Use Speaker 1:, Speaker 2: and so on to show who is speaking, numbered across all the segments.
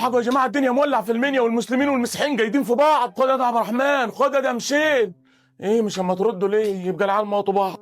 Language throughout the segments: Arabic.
Speaker 1: الحقوا يا جماعه، الدنيا مولع في المنيا والمسلمين والمسيحيين جايدين في بعض. خد يا عبد الرحمن، خد يا دمشين. ايه مش اما تردوا ليه؟ يبقى العيال موتوا بعض.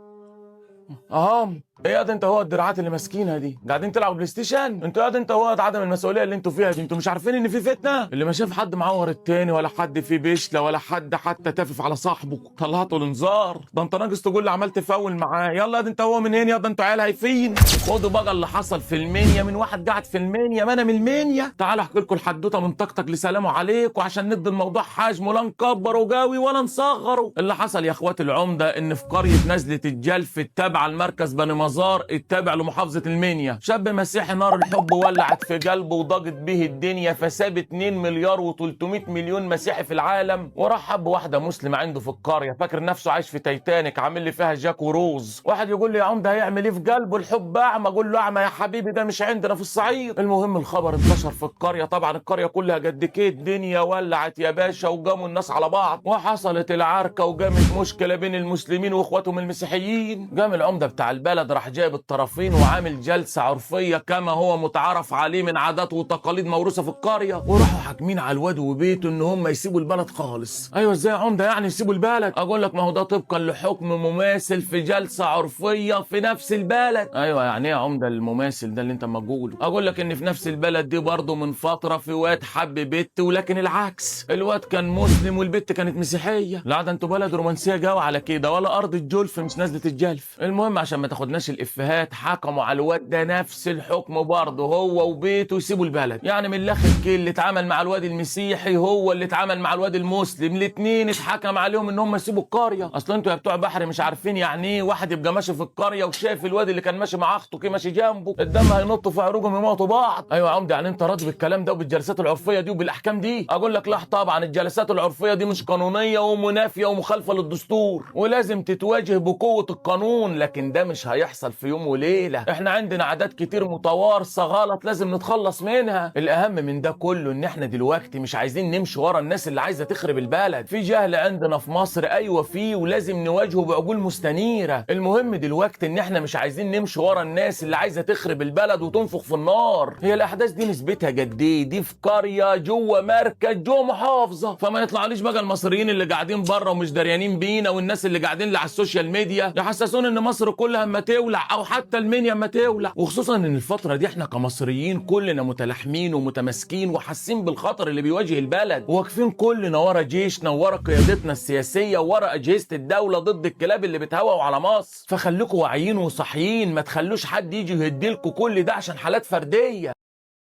Speaker 1: اهم ايه يا ده انت هو الدراعات اللي ماسكينها دي قاعدين تلعبوا بلاي ستيشن؟ انتوا يا ده انت هو عدم المسؤوليه اللي انتوا فيها دي. انتوا مش عارفين ان في فتنه؟ اللي ما شاف حد معور التاني ولا حد فيه بشله ولا حد حتى تافف على صاحبه طلعته الانذار. ده انت ناقص تقول لي عملت فاول معاه. يلا يا ده انت هو من هنا، يا ده انتوا عيال هايفين. خدوا بقى اللي حصل في المنيا من واحد قاعد في المنيا. ما انا من المنيا. تعالوا احكي لكم الحدوته من طقطق لسلام عليكم عشان ندي الموضوع حجمه، لا نكبره قوي ولا نصغره. اللي حصل يا اخوات العمده ان في قريه نزله الجلف التابعه لمركز بني مزار التابع لمحافظه المنيا، شاب مسيحي نار الحب ولعت في قلبه وضاقت به الدنيا، فساب 2 مليار و300 مليون مسيحي في العالم وراح حب واحده مسلمه عنده في القريه، فاكر نفسه عايش في تايتانيك عامل لي فيها جاك وروز. واحد يقول لي يا عمده هيعمل ايه في قلبه؟ الحب اعمى. اقول له اعمى يا حبيبي، ده مش عندنا في الصعيد. المهم الخبر انتشر في القريه، طبعا القريه كلها قد كده، الدنيا ولعت يا باشا وقاموا الناس على بعض وحصلت العركه وقامت مشكله بين المسلمين واخواتهم المسيحيين. قام العمده بتاع البلد راح جايب الطرفين وعامل جلسه عرفيه كما هو متعارف عليه من عادات وتقاليد موروثه في القريه، وراحوا حاكمين على الواد وبيته ان هم يسيبوا البلد خالص. ايوه ازاي يا عمده يعني يسيبوا البلد؟ اقول لك ما هو ده طبقا لحكم مماثل في جلسه عرفيه في نفس البلد. ايوه يعني ايه يا عمده المماثل ده اللي انت ما تقوله؟ اقول لك ان في نفس البلد دي برضه من فتره في واد حب بنت، ولكن العكس، الواد كان مسلم والبنت كانت مسيحيه. لا ده انتوا بلد رومانسيه جوه على كده، ولا ارض الجلف مش نازله الجلف. المهم عشان ما تاخدناش الافيهات، حكموا على الواد ده نفس الحكم برضه هو وبيته يسيبوا البلد. يعني من الاخر كده اللي اتعمل مع الواد المسيحي هو اللي اتعمل مع الواد المسلم، الاثنين اتحكم عليهم ان هم يسيبوا القريه. اصل انتوا يا بتوع بحر مش عارفين يعني ايه واحد يبقى ماشي في القريه وشايف الواد اللي كان ماشي مع اخته كده ماشي جنبه، الدم هينط في عروقهم يموتوا بعض. ايوه يا عمده يعني انت راضي بالكلام ده وبالجلسات العرفيه دي وبالاحكام دي؟ اقول لك لا طبعا، الجلسات العرفيه دي مش قانونيه ومنافيه ومخالفه للدستور ولازم تتواجه بقوه القانون، لكن ده مش هيحصل في يوم وليله. احنا عندنا عادات كتير متوارثه غلط لازم نتخلص منها. الاهم من ده كله ان احنا دلوقتي مش عايزين نمشي ورا الناس اللي عايزه تخرب البلد. في جهل عندنا في مصر، ايوه فيه، ولازم نواجهه بعقول مستنيره. المهم دلوقتي ان احنا مش عايزين نمشي ورا الناس اللي عايزه تخرب البلد وتنفخ في النار. هي الاحداث دي نسبتها قد ايه؟ دي في قريه جوه مركز جوه محافظه، فما يطلعليش بقى المصريين اللي قاعدين بره ومش دريانين بينا والناس اللي قاعدين اللي على السوشيال ميديا يحسسون ان مصر كلها اما تولع او حتى المنيا اما تولع. وخصوصا ان الفتره دي احنا كمصريين كلنا متلاحمين ومتماسكين وحاسين بالخطر اللي بيواجه البلد، واقفين كلنا ورا جيشنا وورا قيادتنا السياسيه وورا اجهزه الدوله ضد الكلاب اللي بتهووا على مصر. فخليكوا واعيين وصاحيين، ما تخلوش حد يجي يهدلكوا كل ده عشان حالات فرديه.